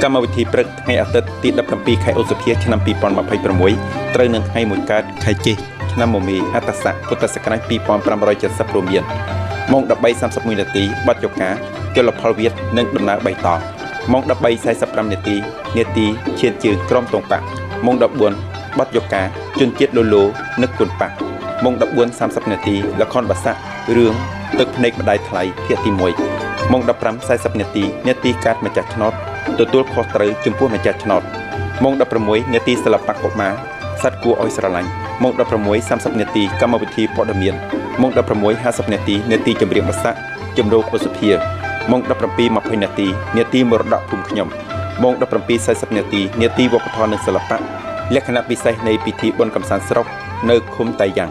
កម្មវិធីព្រឹកថ្ងៃអាទិត្យទី17ខែឧសភាឆ្នាំ2026ត្រូវនឹងថ្ងៃមួយកើតខែចេសឆ្នាំមមីអត្តស័កពុទ្ធសករាជ2570រួមមានម៉ោង 13:31 នាទីបទយកាជលផលវិទ្យនិងដំណើរបៃតងម៉ោង 13:45 នាទីឈានជើងក្រមតងបាក់ម៉ោង 14 បទយកាជនជាតិលូឡូនឹកគុនបាក់ម៉ោង 14:30 នាទីល្ខោនបាសាក់រឿងទឹកភ្នែកម្ដាយថ្លៃភាគទី1ម៉ោង 15:40 នាទីកាត់ម្ចាស់ឆ្នោតទទួលខុសត្រូវចំពោះម្ចាស់ឆ្នោតម៉ោង 16 នាទីសិល្បៈកុមារសត្វគួរឲ្យស្រឡាញ់ម៉ោង 16:30 នាទីកម្មវិធីព័ត៌មានម៉ោង 16:50 នាទីចម្រៀងបាសាក់ជំរោគឧសភាម៉ោង 17:20 នាទីមរតកភូមិខ្ញុំម៉ោង 17:40 នាទីវប្បធម៌និងសិល្បៈលក្ខណៈពិសេសនៃពិធីបុណ្យកំសាន្តស្រុកនៅឃុំតៃយ៉ាង